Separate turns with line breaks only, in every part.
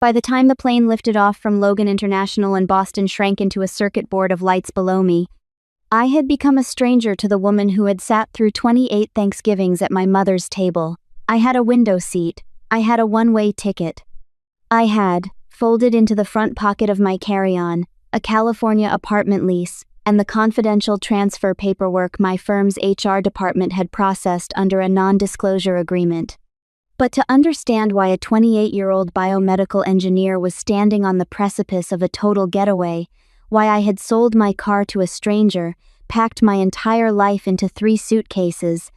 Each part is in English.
By the time the plane lifted off from Logan International and Boston shrank into a circuit board of lights below me, I had become a stranger to the woman who had sat through 28 Thanksgivings at my mother's table. I had a window seat. I had a one-way ticket. I had, folded into the front pocket of my carry-on, a California apartment lease, and the confidential transfer paperwork my firm's HR department had processed under a non-disclosure agreement. But to understand why a 28-year-old biomedical engineer was standing on the precipice of a total getaway, why I had sold my car to a stranger, packed my entire life into 3 suitcases,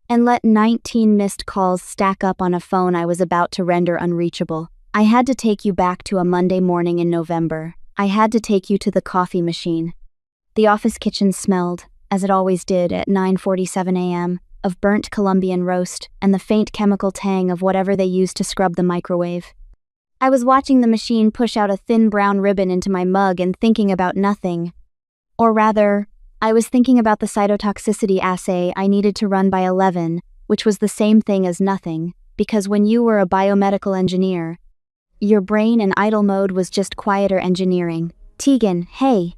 and let 19 missed calls stack up on a phone I was about to render unreachable, I had to take you back to a Monday morning in November. I had to take you to the coffee machine. The office kitchen smelled, as it always did at 9:47 a.m., of burnt Colombian roast and the faint chemical tang of whatever they used to scrub the microwave. I was watching the machine push out a thin brown ribbon into my mug and thinking about nothing. Or rather, I was thinking about the cytotoxicity assay I needed to run by 11, which was the same thing as nothing, because when you were a biomedical engineer, your brain in idle mode was just quieter engineering. Teagan, hey.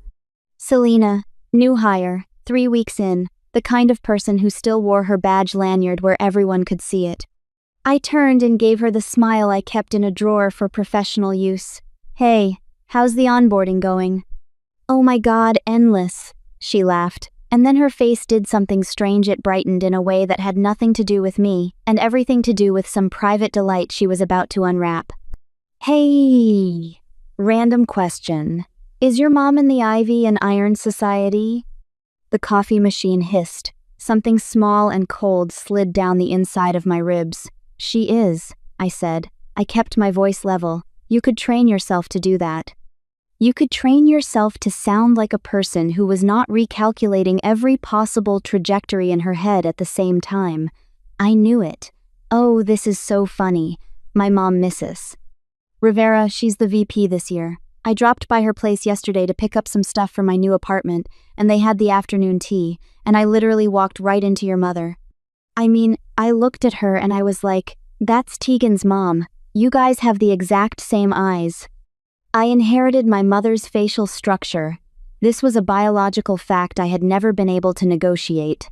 Selena, new hire, 3 weeks in, the kind of person who still wore her badge lanyard where everyone could see it. I turned and gave her the smile I kept in a drawer for professional use. Hey, how's the onboarding going? Oh my God, endless, she laughed, and then her face did something strange. It brightened in a way that had nothing to do with me, and everything to do with some private delight she was about to unwrap. Hey, random question. Is your mom in the Ivy and Iron Society? The coffee machine hissed. Something small and cold slid down the inside of my ribs. She is, I said. I kept my voice level. You could train yourself to do that. You could train yourself to sound like a person who was not recalculating every possible trajectory in her head at the same time. I knew it. Oh, this is so funny. My mom, Mrs. Rivera, she's the VP this year. I dropped by her place yesterday to pick up some stuff for my new apartment, and they had the afternoon tea, and I literally walked right into your mother. I mean, I looked at her and I was like, that's Teagan's mom. You guys have the exact same eyes. I inherited my mother's facial structure. This was a biological fact I had never been able to negotiate.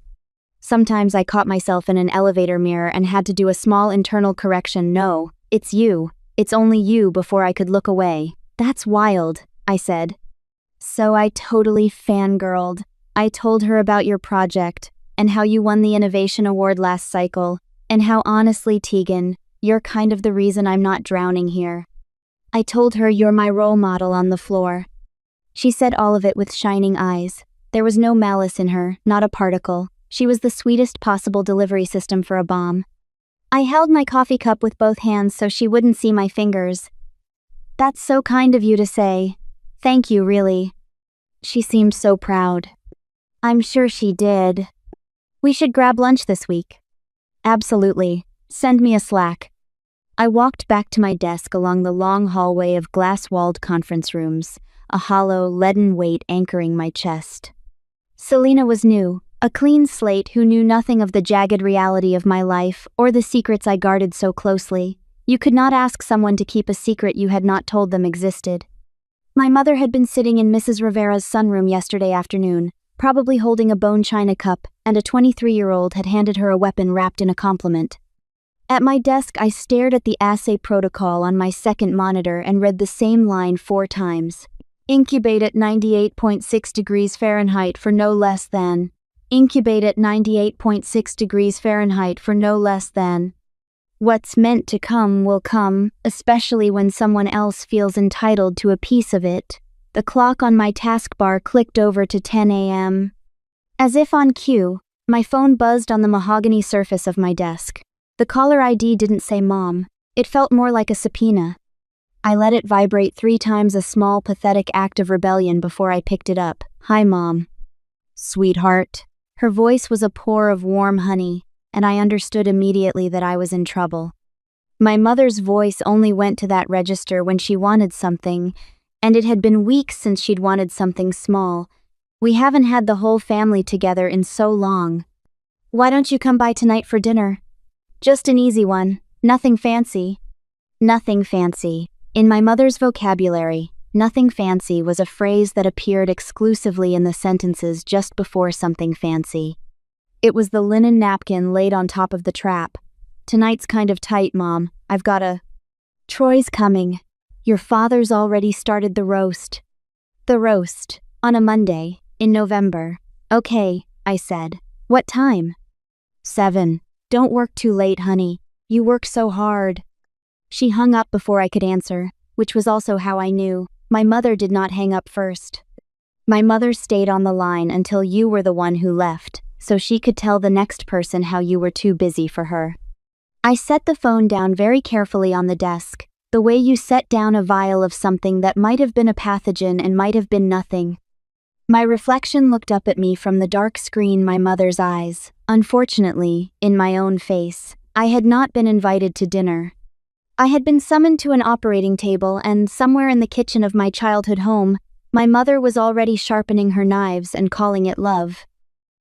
Sometimes I caught myself in an elevator mirror and had to do a small internal correction. No, it's you. It's only you before I could look away. That's wild, I said. So I totally fangirled. I told her about your project, and how you won the Innovation Award last cycle, and how honestly, Teagan, you're kind of the reason I'm not drowning here. I told her you're my role model on the floor. She said all of it with shining eyes. There was no malice in her, not a particle. She was the sweetest possible delivery system for a bomb. I held my coffee cup with both hands so she wouldn't see my fingers. That's so kind of you to say. Thank you, really. She seemed so proud. I'm sure she did. We should grab lunch this week. Absolutely. Send me a Slack. I walked back to my desk along the long hallway of glass-walled conference rooms, a hollow, leaden weight anchoring my chest. Selena was new, a clean slate who knew nothing of the jagged reality of my life or the secrets I guarded so closely. You could not ask someone to keep a secret you had not told them existed. My mother had been sitting in Mrs. Rivera's sunroom yesterday afternoon, probably holding a bone china cup, and a 23-year-old had handed her a weapon wrapped in a compliment. At my desk, I stared at the assay protocol on my second monitor and read the same line 4 times. Incubate at 98.6 degrees Fahrenheit for no less than. Incubate at 98.6 degrees Fahrenheit for no less than. What's meant to come will come, especially when someone else feels entitled to a piece of it. The clock on my taskbar clicked over to 10 a.m. As if on cue, my phone buzzed on the mahogany surface of my desk. The caller ID didn't say Mom. It felt more like a subpoena. I let it vibrate 3 times, a small, pathetic act of rebellion before I picked it up. Hi, Mom. Sweetheart. Her voice was a pour of warm honey, and I understood immediately that I was in trouble. My mother's voice only went to that register when she wanted something, and it had been weeks since she'd wanted something small. We haven't had the whole family together in so long. Why don't you come by tonight for dinner? Just an easy one. Nothing fancy. Nothing fancy. In my mother's vocabulary, nothing fancy was a phrase that appeared exclusively in the sentences just before something fancy. It was the linen napkin laid on top of the trap. "Tonight's kind of tight, Mom. I've got a..." "Troy's coming. Your father's already started the roast." "The roast? On a Monday, in November." "Okay," I said. "What time?" 7. "Don't work too late, honey. You work so hard." She hung up before I could answer, which was also how I knew my mother did not hang up first. My mother stayed on the line until you were the one who left, so she could tell the next person how you were too busy for her. I set the phone down very carefully on the desk, the way you set down a vial of something that might have been a pathogen and might have been nothing. My reflection looked up at me from the dark screen, my mother's eyes. Unfortunately, in my own face, I had not been invited to dinner. I had been summoned to an operating table, and somewhere in the kitchen of my childhood home, my mother was already sharpening her knives and calling it love.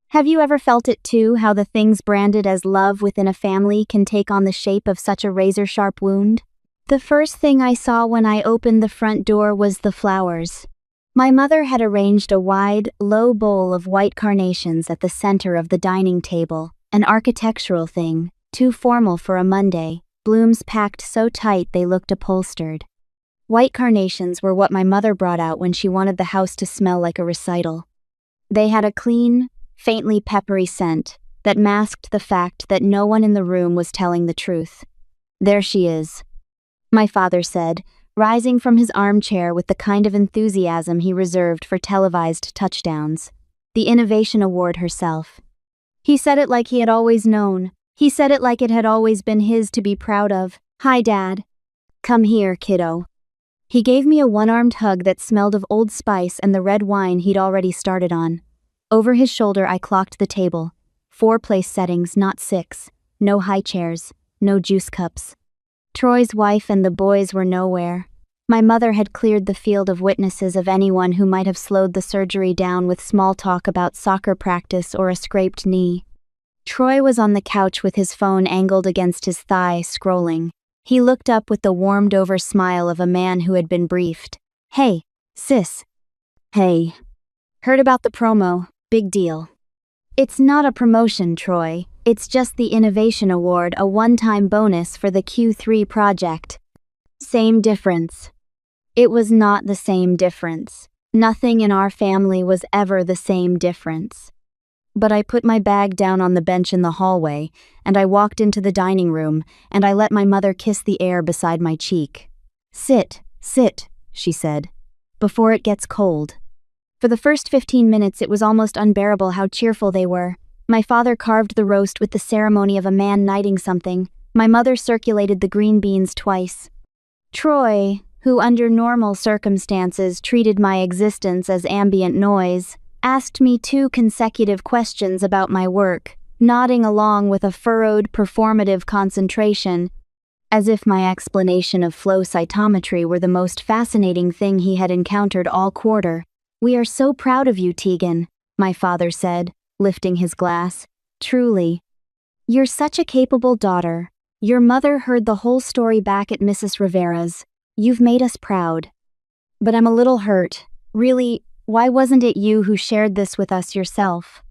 Have you ever felt it too, how the things branded as love within a family can take on the shape of such a razor-sharp wound? The first thing I saw when I opened the front door was the flowers. My mother had arranged a wide, low bowl of white carnations at the center of the dining table, an architectural thing, too formal for a Monday, blooms packed so tight they looked upholstered. White carnations were what my mother brought out when she wanted the house to smell like a recital. They had a clean, faintly peppery scent that masked the fact that no one in the room was telling the truth. "There she is," my father said, rising from his armchair with the kind of enthusiasm he reserved for televised touchdowns. "The Innovation Award herself." He said it like he had always known. He said it like it had always been his to be proud of. "Hi, Dad. Come here, kiddo." He gave me a one-armed hug that smelled of Old Spice and the red wine he'd already started on. Over his shoulder I clocked the table. 4 place settings, not 6. No high chairs. No juice cups. Troy's wife and the boys were nowhere. My mother had cleared the field of witnesses of anyone who might have slowed the surgery down with small talk about soccer practice or a scraped knee. Troy was on the couch with his phone angled against his thigh, scrolling. He looked up with the warmed-over smile of a man who had been briefed. "Hey, sis." "Hey. Heard about the promo. Big deal." "It's not a promotion, Troy. It's just the Innovation Award, a one-time bonus for the Q3 project." "Same difference." It was not the same difference. Nothing in our family was ever the same difference. But I put my bag down on the bench in the hallway, and I walked into the dining room, and I let my mother kiss the air beside my cheek. Sit," she said, "before it gets cold." For the first 15 minutes it was almost unbearable how cheerful they were. My father carved the roast with the ceremony of a man knighting something. My mother circulated the green beans twice. Troy, who under normal circumstances treated my existence as ambient noise, asked me 2 consecutive questions about my work, nodding along with a furrowed, performative concentration, as if my explanation of flow cytometry were the most fascinating thing he had encountered all quarter. "We are so proud of you, Teagan," my father said, lifting his glass. "Truly. You're such a capable daughter. Your mother heard the whole story back at Mrs. Rivera's. You've made us proud. But I'm a little hurt. Really, why wasn't it you who shared this with us yourself?"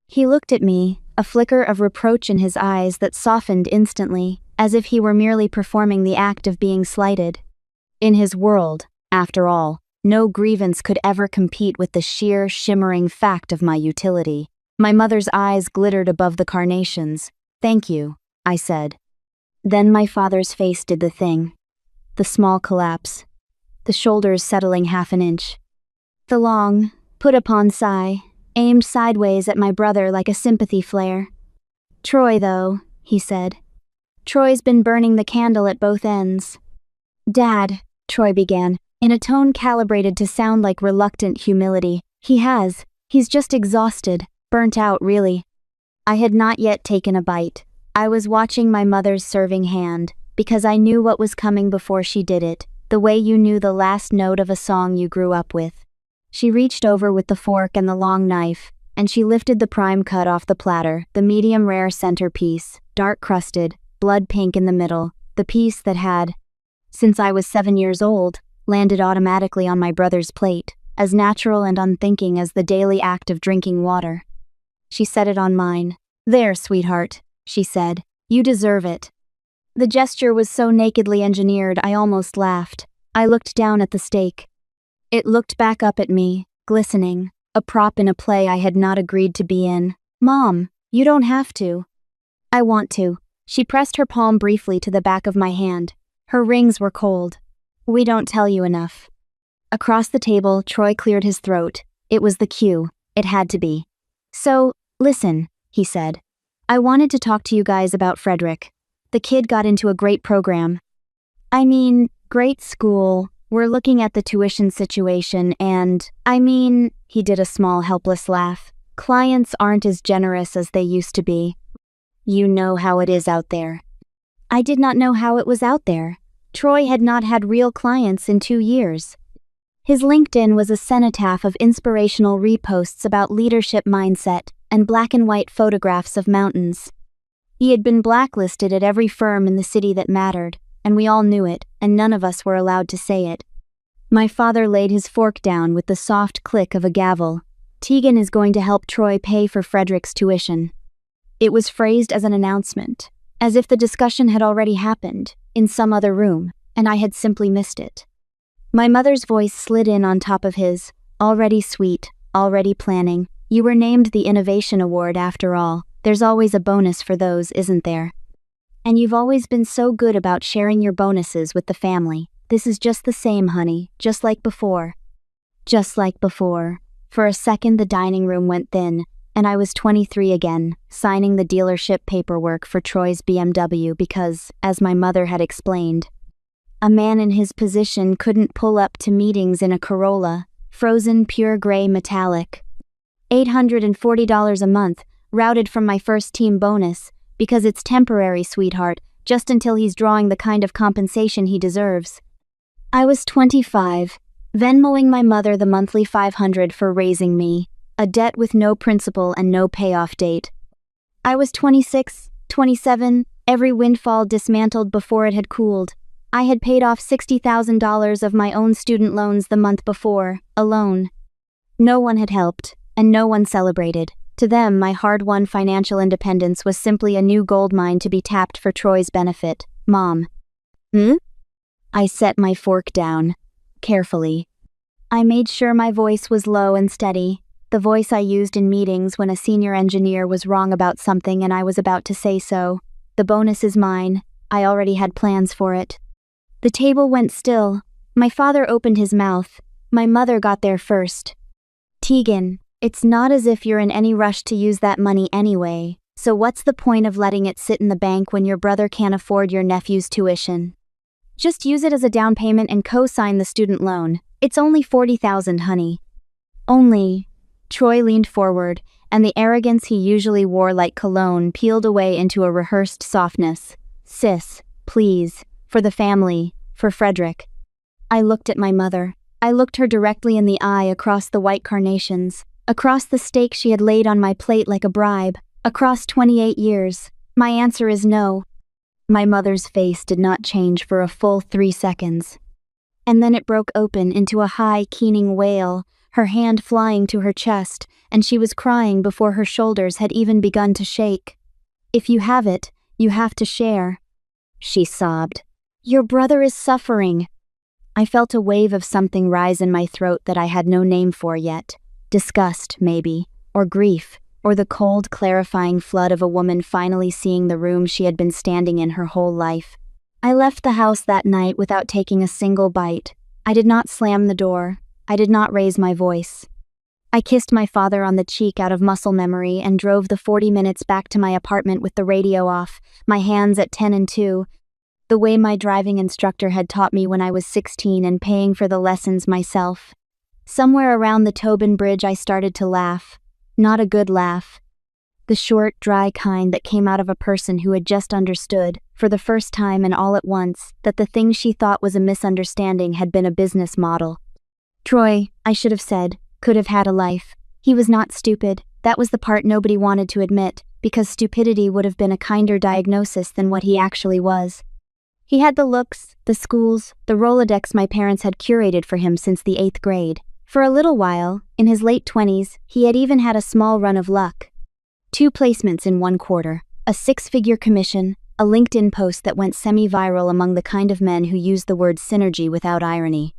He looked at me, a flicker of reproach in his eyes that softened instantly, as if he were merely performing the act of being slighted. In his world, after all, no grievance could ever compete with the sheer, shimmering fact of my utility. My mother's eyes glittered above the carnations. "Thank you," I said. Then my father's face did the thing. The small collapse. The shoulders settling half an inch. The long, put-upon sigh, aimed sideways at my brother like a sympathy flare. "Troy, though," he said. "Troy's been burning the candle at both ends." "Dad," Troy began, in a tone calibrated to sound like reluctant humility. He's just exhausted, burnt out, really." I had not yet taken a bite. I was watching my mother's serving hand, because I knew what was coming before she did it, the way you knew the last note of a song you grew up with. She reached over with the fork and the long knife, and she lifted the prime cut off the platter, the medium-rare centerpiece, dark-crusted, blood pink in the middle, the piece that had since I was 7 years old, landed automatically on my brother's plate, as natural and unthinking as the daily act of drinking water. She set it on mine. "There, sweetheart," she said. "You deserve it." The gesture was so nakedly engineered I almost laughed. I looked down at the steak. It looked back up at me, glistening, a prop in a play I had not agreed to be in. "Mom, you don't have to." "I want to." She pressed her palm briefly to the back of my hand. Her rings were cold. "We don't tell you enough." Across the table, Troy cleared his throat. It was the cue. It had to be. "So, listen," he said. "I wanted to talk to you guys about Frederick. The kid got into a great program. I mean, great school. We're looking at the tuition situation and, he did a small helpless laugh. Clients aren't as generous as they used to be. You know how it is out there." I did not know how it was out there. Troy had not had real clients in 2 years. His LinkedIn was a cenotaph of inspirational reposts about leadership mindset and black and white photographs of mountains. He had been blacklisted at every firm in the city that mattered, and we all knew it, and none of us were allowed to say it. My father laid his fork down with the soft click of a gavel. "Teagan is going to help Troy pay for Frederick's tuition." It was phrased as an announcement, as if the discussion had already happened, in some other room, and I had simply missed it. My mother's voice slid in on top of his, already sweet, already planning. "You were named the Innovation Award after all. There's always a bonus for those, isn't there? And you've always been so good about sharing your bonuses with the family. This is just the same, honey, just like before." Just like before. For a second the dining room went thin, and I was 23 again, signing the dealership paperwork for Troy's BMW because, as my mother had explained, a man in his position couldn't pull up to meetings in a Corolla, frozen pure gray metallic. $840 a month, routed from my first team bonus, because it's temporary, sweetheart, just until he's drawing the kind of compensation he deserves. I was 25, Venmoing my mother the monthly $500 for raising me, a debt with no principal and no payoff date. I was 26, 27, every windfall dismantled before it had cooled. I had paid off $60,000 of my own student loans the month before, alone. No one had helped, and no one celebrated. To them, my hard-won financial independence was simply a new gold mine to be tapped for Troy's benefit. Mom. I set my fork down, carefully. I made sure my voice was low and steady, the voice I used in meetings when a senior engineer was wrong about something and I was about to say so. The bonus is mine. I already had plans for it. The table went still. My father opened his mouth. My mother got there first. Teagan, it's not as if you're in any rush to use that money anyway, so what's the point of letting it sit in the bank when your brother can't afford your nephew's tuition? Just use it as a down payment and co-sign the student loan. It's only $40,000, honey. Only. Troy leaned forward, and the arrogance he usually wore like cologne peeled away into a rehearsed softness. Sis, please, for the family, for Frederick. I looked at my mother. I looked her directly in the eye across the white carnations, across the steak she had laid on my plate like a bribe, across 28 years. My answer is no. My mother's face did not change for a full 3 seconds. And then it broke open into a high, keening wail, her hand flying to her chest, and she was crying before her shoulders had even begun to shake. If you have it, you have to share. She sobbed. Your brother is suffering. I felt a wave of something rise in my throat that I had no name for yet. Disgust, maybe, or grief, or the cold, clarifying flood of a woman finally seeing the room she had been standing in her whole life. I left the house that night without taking a single bite. I did not slam the door. I did not raise my voice. I kissed my father on the cheek out of muscle memory and drove the 40 minutes back to my apartment with the radio off, my hands at 10 and 2, the way my driving instructor had taught me when I was 16 and paying for the lessons myself. Somewhere around the Tobin Bridge I started to laugh. Not a good laugh. The short, dry kind that came out of a person who had just understood, for the first time and all at once, that the thing she thought was a misunderstanding had been a business model. Troy, I should have said, could have had a life. He was not stupid. That was the part nobody wanted to admit, because stupidity would have been a kinder diagnosis than what he actually was. He had the looks, the schools, the Rolodex my parents had curated for him since the 8th grade. For a little while, in his late 20s, he had even had a small run of luck. 2 placements in 1 quarter, a 6-figure commission, a LinkedIn post that went semi-viral among the kind of men who use the word synergy without irony.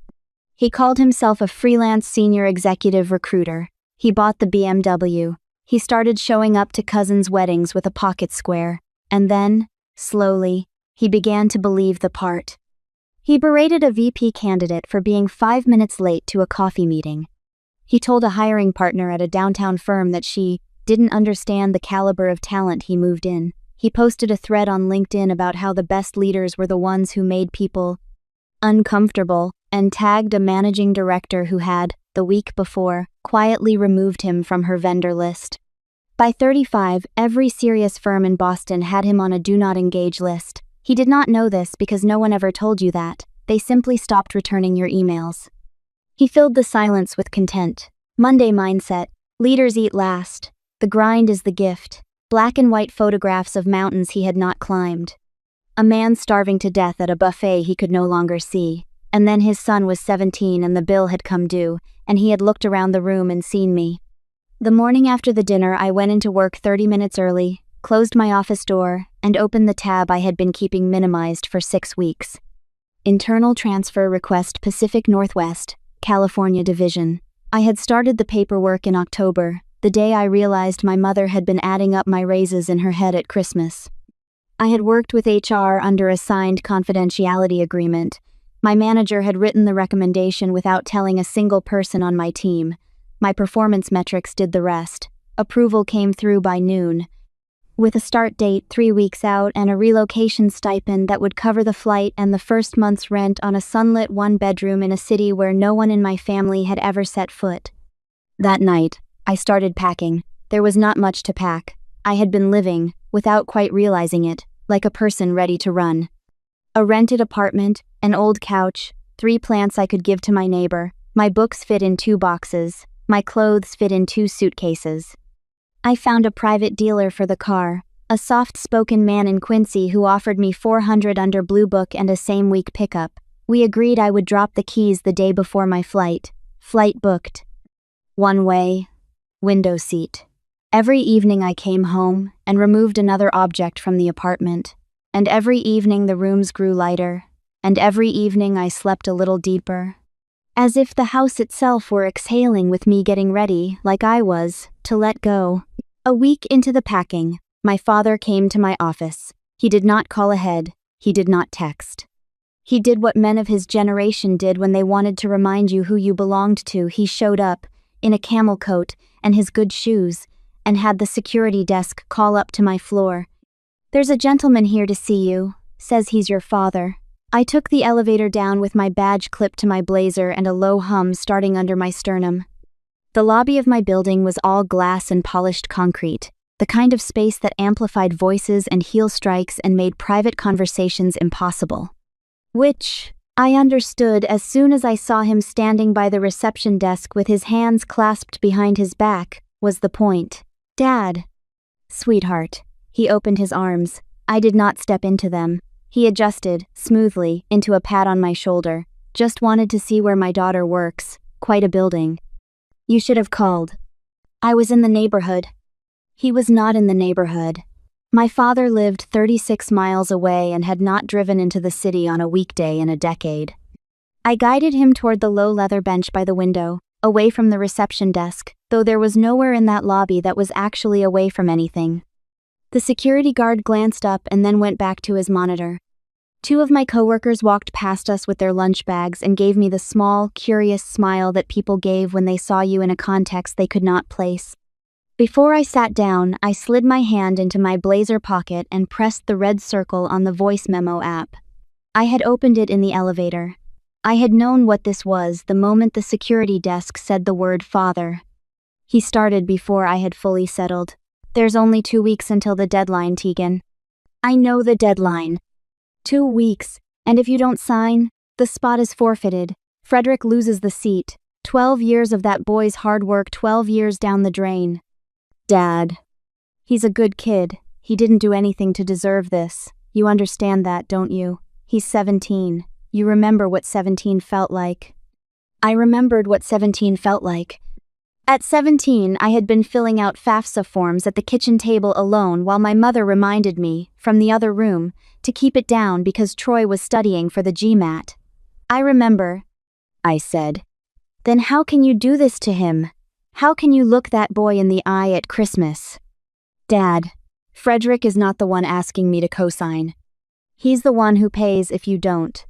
He called himself a freelance senior executive recruiter. He bought the BMW. He started showing up to cousins' weddings with a pocket square. And then, slowly, he began to believe the part. He berated a VP candidate for being 5 minutes late to a coffee meeting. He told a hiring partner at a downtown firm that she didn't understand the caliber of talent he moved in. He posted a thread on LinkedIn about how the best leaders were the ones who made people uncomfortable, and tagged a managing director who had, the week before, quietly removed him from her vendor list. By 35, every serious firm in Boston had him on a do not engage list. He did not know this because no one ever told you that. They simply stopped returning your emails. He filled the silence with content. Monday mindset. Leaders eat last. The grind is the gift. Black and white photographs of mountains he had not climbed. A man starving to death at a buffet he could no longer see. And then his son was 17 and the bill had come due, and he had looked around the room and seen me. The morning after the dinner, I went into work 30 minutes early, closed my office door, and opened the tab I had been keeping minimized for 6 weeks. Internal Transfer Request, Pacific Northwest, California Division. I had started the paperwork in October, the day I realized my mother had been adding up my raises in her head at Christmas. I had worked with HR under a signed confidentiality agreement. My manager had written the recommendation without telling a single person on my team. My performance metrics did the rest. Approval came through by noon. With a start date 3 weeks out and a relocation stipend that would cover the flight and the first month's rent on a sunlit 1-bedroom in a city where no one in my family had ever set foot. That night, I started packing. There was not much to pack. I had been living, without quite realizing it, like a person ready to run. A rented apartment, an old couch, 3 plants I could give to my neighbor. My books fit in 2 boxes. My clothes fit in 2 suitcases. I found a private dealer for the car, a soft-spoken man in Quincy who offered me $400 under Blue Book and a same-week pickup. We agreed I would drop the keys the day before my flight. Flight booked. One way. Window seat. Every evening I came home and removed another object from the apartment. And every evening the rooms grew lighter. And every evening I slept a little deeper. As if the house itself were exhaling with me getting ready, like I was, to let go. A week into the packing, my father came to my office. He did not call ahead. He did not text. He did what men of his generation did when they wanted to remind you who you belonged to. He showed up, in a camel coat and his good shoes, and had the security desk call up to my floor. "There's a gentleman here to see you. Says he's your father." I took the elevator down with my badge clipped to my blazer and a low hum starting under my sternum. The lobby of my building was all glass and polished concrete, the kind of space that amplified voices and heel strikes and made private conversations impossible. Which, I understood as soon as I saw him standing by the reception desk with his hands clasped behind his back, was the point. "Dad." "Sweetheart." He opened his arms. I did not step into them. He adjusted, smoothly, into a pat on my shoulder. "Just wanted to see where my daughter works. Quite a building. You should have called." I was in the neighborhood. He was not in the neighborhood. My father lived 36 miles away and had not driven into the city on a weekday in a decade. I guided him toward the low leather bench by the window, away from the reception desk, though there was nowhere in that lobby that was actually away from anything. The security guard glanced up and then went back to his monitor. 2 of my coworkers walked past us with their lunch bags and gave me the small, curious smile that people gave when they saw you in a context they could not place. Before I sat down, I slid my hand into my blazer pocket and pressed the red circle on the voice memo app. I had opened it in the elevator. I had known what this was the moment the security desk said the word father. He started before I had fully settled. "There's only 2 weeks until the deadline, Teagan." "I know the deadline." 2 weeks, and if you don't sign, the spot is forfeited. Frederick loses the seat. 12 years of that boy's hard work, 12 years down the drain. "Dad." "He's a good kid. He didn't do anything to deserve this. You understand that, don't you?" He's 17. You remember what 17 felt like. I remembered what 17 felt like. At 17, I had been filling out FAFSA forms at the kitchen table alone while my mother reminded me, from the other room, to keep it down because Troy was studying for the GMAT. I remember, I said. Then how can you do this to him? How can you look that boy in the eye at Christmas? Dad, Frederick is not the one asking me to co-sign. He's the one who pays if you don't.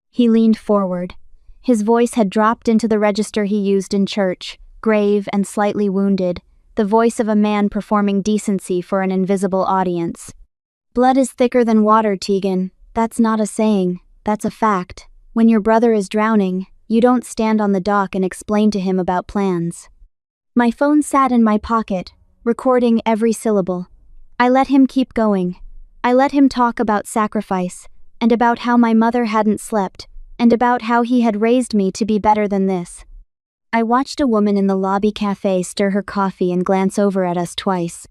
He leaned forward. His voice had dropped into the register he used in church, grave and slightly wounded, the voice of a man performing decency for an invisible audience. Blood is thicker than water, Teagan. That's not a saying, that's a fact. When your brother is drowning, you don't stand on the dock and explain to him about plans. My phone sat in my pocket, recording every syllable. I let him keep going. I let him talk about sacrifice, and about how my mother hadn't slept, and about how he had raised me to be better than this. I watched a woman in the lobby cafe stir her coffee and glance over at us twice.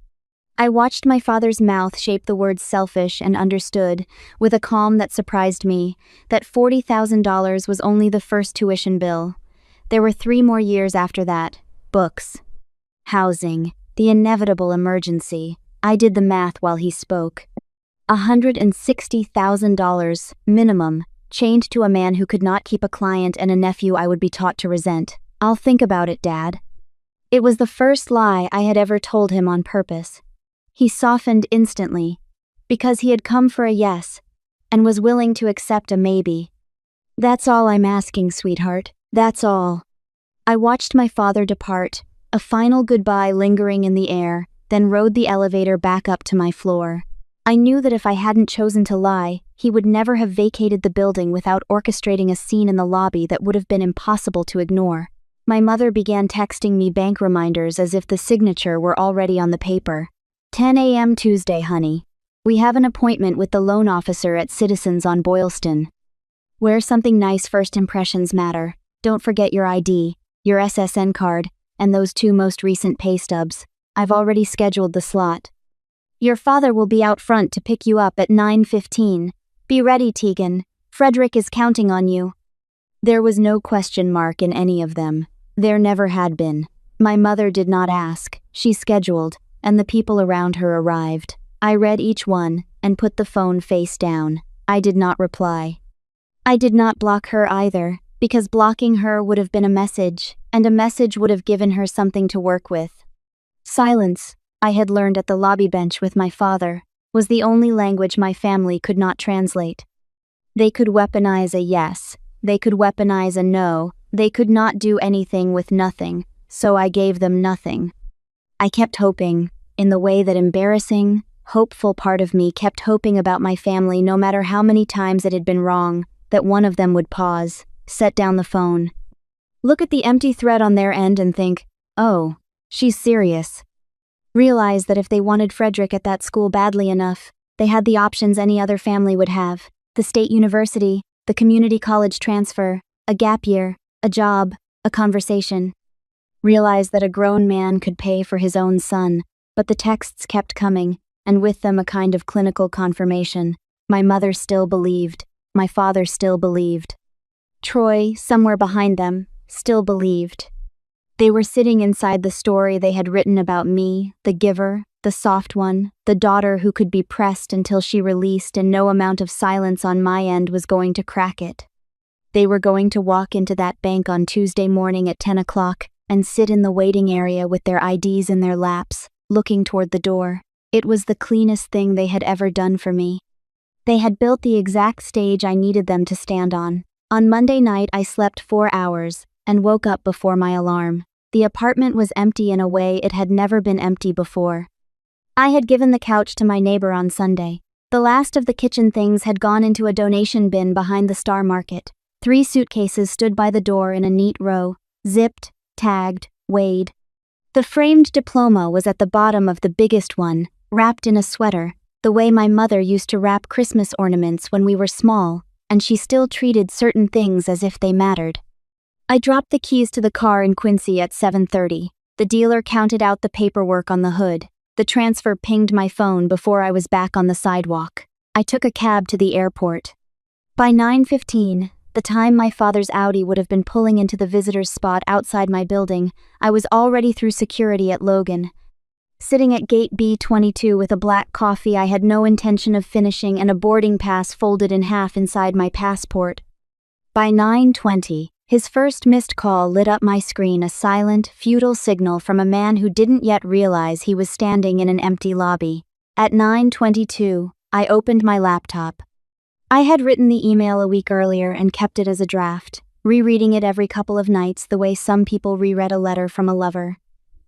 I watched my father's mouth shape the words selfish and understood, with a calm that surprised me, that $40,000 was only the first tuition bill. There were 3 more years after that. Books. Housing. The inevitable emergency. I did the math while he spoke. $160,000, minimum, chained to a man who could not keep a client and a nephew I would be taught to resent. I'll think about it, Dad. It was the first lie I had ever told him on purpose. He softened instantly, because he had come for a yes, and was willing to accept a maybe. That's all I'm asking, sweetheart, that's all. I watched my father depart, a final goodbye lingering in the air, then rode the elevator back up to my floor. I knew that if I hadn't chosen to lie, he would never have vacated the building without orchestrating a scene in the lobby that would have been impossible to ignore. My mother began texting me bank reminders as if the signature were already on the paper. 10 a.m. Tuesday, honey. We have an appointment with the loan officer at Citizens on Boylston. Wear something nice, first impressions matter. Don't forget your ID, your SSN card, and those 2 most recent pay stubs. I've already scheduled the slot. Your father will be out front to pick you up at 9:15. Be ready, Teagan. Frederick is counting on you. There was no question mark in any of them. There never had been. My mother did not ask, she scheduled, and the people around her arrived. I read each one, and put the phone face down. I did not reply. I did not block her either, because blocking her would have been a message, and a message would have given her something to work with. Silence, I had learned at the lobby bench with my father, was the only language my family could not translate. They could weaponize a yes, they could weaponize a no, they could not do anything with nothing, so I gave them nothing. I kept hoping, in the way that embarrassing, hopeful part of me kept hoping about my family no matter how many times it had been wrong, that one of them would pause, set down the phone, look at the empty thread on their end and think, oh, she's serious. Realize that if they wanted Frederick at that school badly enough, they had the options any other family would have: the state university, the community college transfer, a gap year, a job, a conversation. Realize that a grown man could pay for his own son, but the texts kept coming, and with them a kind of clinical confirmation. My mother still believed, my father still believed. Troy, somewhere behind them, still believed. They were sitting inside the story they had written about me, the giver, the soft one, the daughter who could be pressed until she released and no amount of silence on my end was going to crack it. They were going to walk into that bank on Tuesday morning at 10 o'clock and sit in the waiting area with their IDs in their laps, looking toward the door. It was the cleanest thing they had ever done for me. They had built the exact stage I needed them to stand on. On Monday night, I slept 4 hours and woke up before my alarm. The apartment was empty in a way it had never been empty before. I had given the couch to my neighbor on Sunday. The last of the kitchen things had gone into a donation bin behind the Star Market. 3 suitcases stood by the door in a neat row, zipped, tagged, weighed. The framed diploma was at the bottom of the biggest one, wrapped in a sweater, the way my mother used to wrap Christmas ornaments when we were small, and she still treated certain things as if they mattered. I dropped the keys to the car in Quincy at 7:30. The dealer counted out the paperwork on the hood. The transfer pinged my phone before I was back on the sidewalk. I took a cab to the airport. By 9:15, the time my father's Audi would have been pulling into the visitor's spot outside my building, I was already through security at Logan. Sitting at gate B22 with a black coffee I had no intention of finishing and a boarding pass folded in half inside my passport. By 9:20, his first missed call lit up my screen, a silent, futile signal from a man who didn't yet realize he was standing in an empty lobby. At 9:22, I opened my laptop. I had written the email a week earlier and kept it as a draft, rereading it every couple of nights the way some people reread a letter from a lover.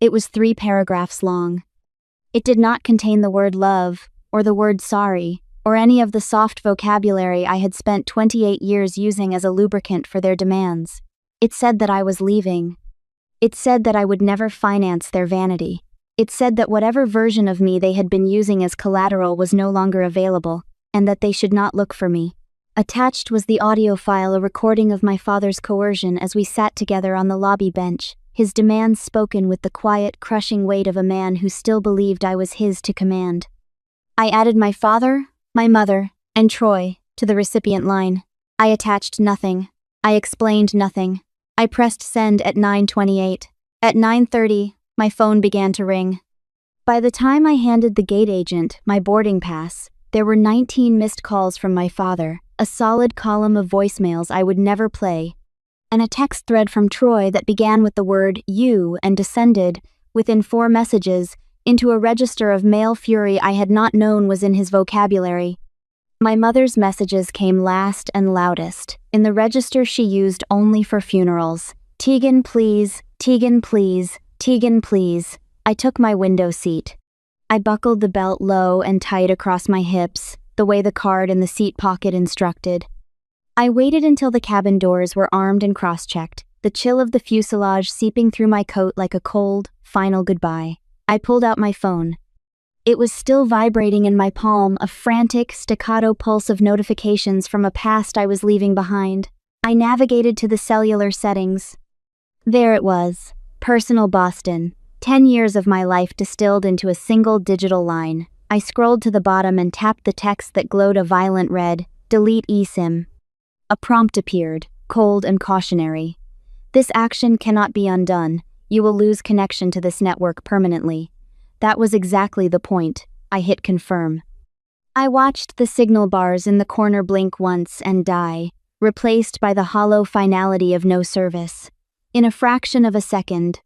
It was 3 paragraphs long. It did not contain the word love, or the word sorry, or any of the soft vocabulary I had spent 28 years using as a lubricant for their demands. It said that I was leaving. It said that I would never finance their vanity. It said that whatever version of me they had been using as collateral was no longer available, and that they should not look for me. Attached was the audio file, a recording of my father's coercion as we sat together on the lobby bench, his demands spoken with the quiet, crushing weight of a man who still believed I was his to command. I added my father, my mother, and Troy to the recipient line. I attached nothing. I explained nothing. I pressed send at 9:28. At 9:30, my phone began to ring. By the time I handed the gate agent my boarding pass, there were 19 missed calls from my father, a solid column of voicemails I would never play, and a text thread from Troy that began with the word you and descended, within 4 messages, into a register of male fury I had not known was in his vocabulary. My mother's messages came last and loudest, in the register she used only for funerals. Teagan, please, Teagan, please, Teagan, please. I took my window seat. I buckled the belt low and tight across my hips, the way the card in the seat pocket instructed. I waited until the cabin doors were armed and cross-checked, the chill of the fuselage seeping through my coat like a cold, final goodbye. I pulled out my phone. It was still vibrating in my palm, a frantic, staccato pulse of notifications from a past I was leaving behind. I navigated to the cellular settings. There it was, personal Boston. 10 years of my life distilled into a single digital line. I scrolled to the bottom and tapped the text that glowed a violent red, delete eSIM. A prompt appeared, cold and cautionary. This action cannot be undone. You will lose connection to this network permanently. That was exactly the point. I hit confirm. I watched the signal bars in the corner blink once and die, replaced by the hollow finality of no service. In a fraction of a second,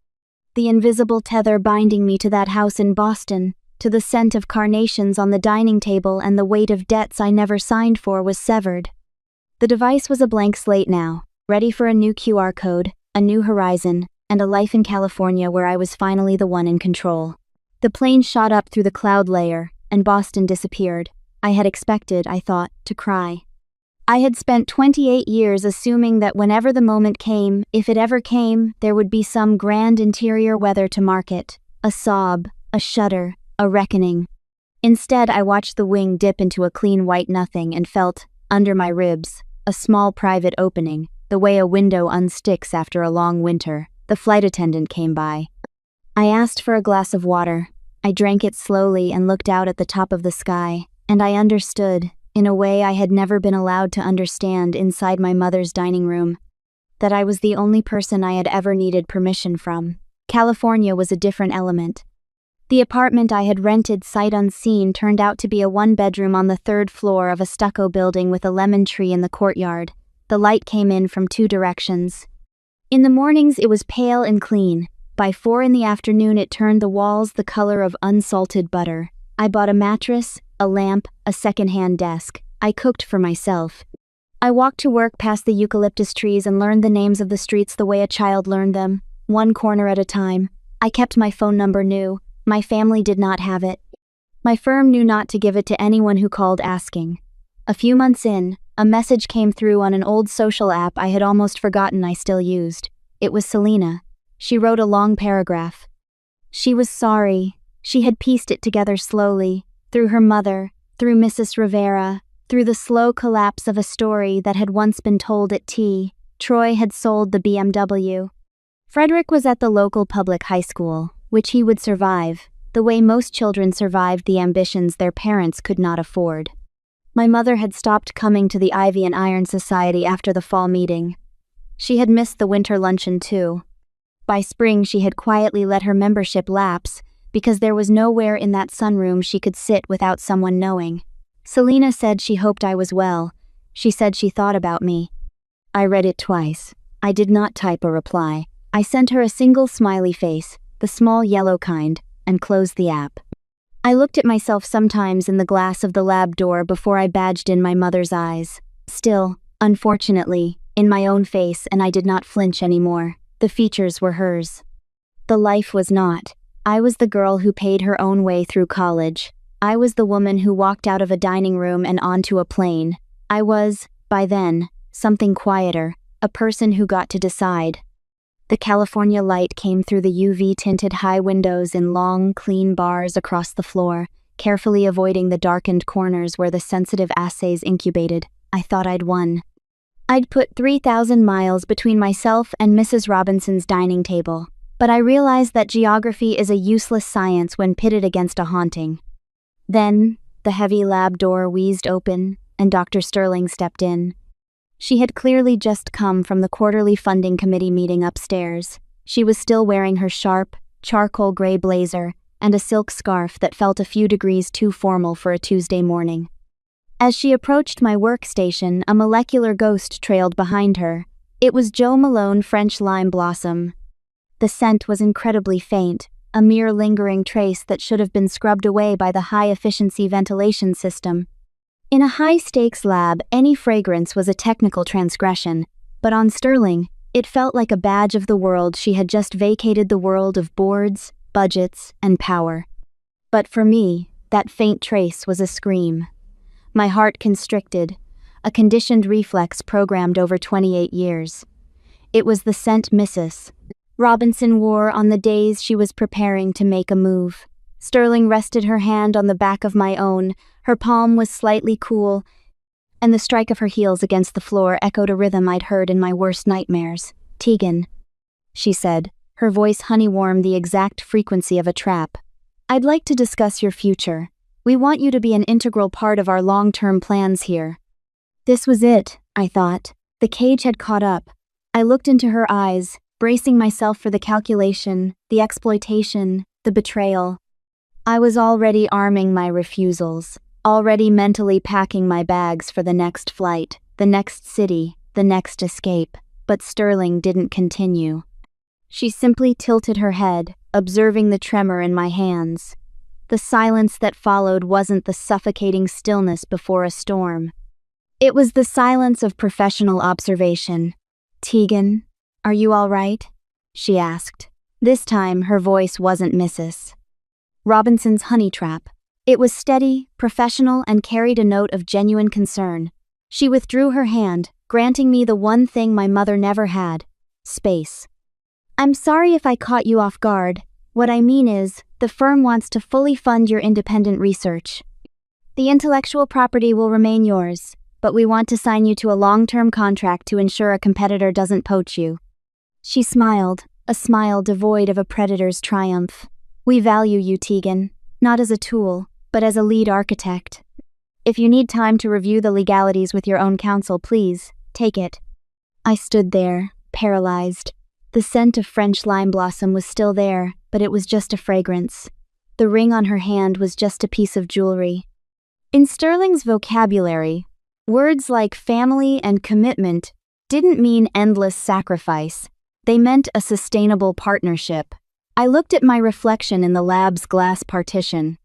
the invisible tether binding me to that house in Boston, to the scent of carnations on the dining table and the weight of debts I never signed for, was severed. The device was a blank slate now, ready for a new QR code, a new horizon, and a life in California where I was finally the one in control. The plane shot up through the cloud layer, and Boston disappeared. I had expected, I thought, to cry. I had spent 28 years assuming that whenever the moment came, if it ever came, there would be some grand interior weather to mark it. A sob, a shudder, a reckoning. Instead, I watched the wing dip into a clean white nothing and felt, under my ribs, a small private opening, the way a window unsticks after a long winter. The flight attendant came by. I asked for a glass of water. I drank it slowly and looked out at the top of the sky, and I understood, in a way I had never been allowed to understand inside my mother's dining room, that I was the only person I had ever needed permission from. California was a different element. The apartment I had rented sight unseen turned out to be a 1-bedroom on the 3rd floor of a stucco building with a lemon tree in the courtyard. The light came in from 2 directions. In the mornings it was pale and clean. By 4 in the afternoon it turned the walls the color of unsalted butter. I bought a mattress, a lamp, a second-hand desk. I cooked for myself. I walked to work past the eucalyptus trees and learned the names of the streets the way a child learned them, 1 corner at a time. I kept my phone number new. My family did not have it. My firm knew not to give it to anyone who called asking. A few months in, a message came through on an old social app I had almost forgotten I still used. It was Selena. She wrote a long paragraph. She was sorry. She had pieced it together slowly, through her mother, through Mrs. Rivera, through the slow collapse of a story that had once been told at tea. Troy had sold the BMW. Frederick was at the local public high school, which he would survive, the way most children survived the ambitions their parents could not afford. My mother had stopped coming to the Ivy and Iron Society after the fall meeting. She had missed the winter luncheon too. By spring, she had quietly let her membership lapse because there was nowhere in that sunroom she could sit without someone knowing. Selena said she hoped I was well. She said she thought about me. I read it twice. I did not type a reply. I sent her a single smiley face, the small yellow kind, and closed the app. I looked at myself sometimes in the glass of the lab door before I badged in my mother's eyes. Still, unfortunately, in my own face, and I did not flinch anymore. The features were hers. The life was not. I was the girl who paid her own way through college. I was the woman who walked out of a dining room and onto a plane. I was, by then, something quieter, a person who got to decide. The California light came through the UV-tinted high windows in long, clean bars across the floor, carefully avoiding the darkened corners where the sensitive assays incubated. I thought I'd won. I'd put 3,000 miles between myself and Mrs. Robinson's dining table, but I realized that geography is a useless science when pitted against a haunting. Then, the heavy lab door wheezed open, and Dr. Sterling stepped in. She had clearly just come from the quarterly funding committee meeting upstairs. She was still wearing her sharp, charcoal gray blazer and a silk scarf that felt a few degrees too formal for a Tuesday morning. As she approached my workstation, a molecular ghost trailed behind her. It was Joe Malone French Lime Blossom. The scent was incredibly faint, a mere lingering trace that should have been scrubbed away by the high-efficiency ventilation system. In a high-stakes lab, any fragrance was a technical transgression, but on Sterling, it felt like a badge of the world. She had just vacated the world of boards, budgets, and power. But for me, that faint trace was a scream. My heart constricted, a conditioned reflex programmed over 28 years. It was the scent Mrs. Robinson wore on the days she was preparing to make a move. Sterling rested her hand on the back of my own. Her palm was slightly cool, and the strike of her heels against the floor echoed a rhythm I'd heard in my worst nightmares. "Teagan," she said, her voice honey-warm, the exact frequency of a trap. "I'd like to discuss your future. We want you to be an integral part of our long-term plans here." This was it, I thought. The cage had caught up. I looked into her eyes, bracing myself for the calculation, the exploitation, the betrayal. I was already arming my refusals, already mentally packing my bags for the next flight, the next city, the next escape. But Sterling didn't continue. She simply tilted her head, observing the tremor in my hands. The silence that followed wasn't the suffocating stillness before a storm. It was the silence of professional observation. "Teagan, are you all right?" she asked. This time, her voice wasn't Mrs. Robinson's honey trap. It was steady, professional, and carried a note of genuine concern. She withdrew her hand, granting me the one thing my mother never had: space. "I'm sorry if I caught you off guard. What I mean is, the firm wants to fully fund your independent research. The intellectual property will remain yours, but we want to sign you to a long-term contract to ensure a competitor doesn't poach you." She smiled, a smile devoid of a predator's triumph. "We value you, Teagan, not as a tool, but as a lead architect. If you need time to review the legalities with your own counsel, please, take it." I stood there, paralyzed. The scent of French lime blossom was still there, but it was just a fragrance. The ring on her hand was just a piece of jewelry. In Sterling's vocabulary, words like family and commitment didn't mean endless sacrifice. They meant a sustainable partnership. I looked at my reflection in the lab's glass partition.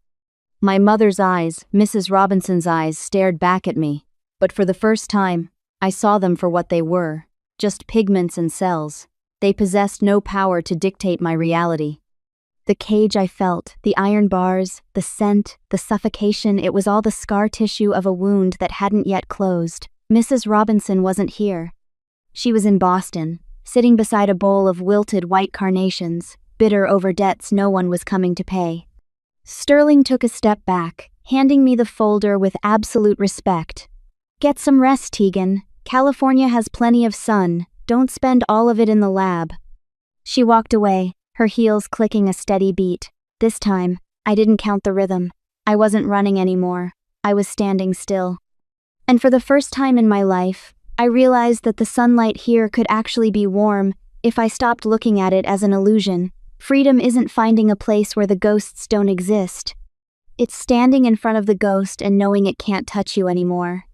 My mother's eyes, Mrs. Robinson's eyes, stared back at me, but for the first time, I saw them for what they were, just pigments and cells. They possessed no power to dictate my reality. The cage I felt, the iron bars, the scent, the suffocation, it was all the scar tissue of a wound that hadn't yet closed. Mrs. Robinson wasn't here. She was in Boston, sitting beside a bowl of wilted white carnations, bitter over debts no one was coming to pay. Sterling took a step back, handing me the folder with absolute respect. "Get some rest, Teagan. California has plenty of sun. Don't spend all of it in the lab." She walked away, her heels clicking a steady beat. This time, I didn't count the rhythm. I wasn't running anymore. I was standing still. And for the first time in my life, I realized that the sunlight here could actually be warm if I stopped looking at it as an illusion. Freedom isn't finding a place where the ghosts don't exist. It's standing in front of the ghost and knowing it can't touch you anymore.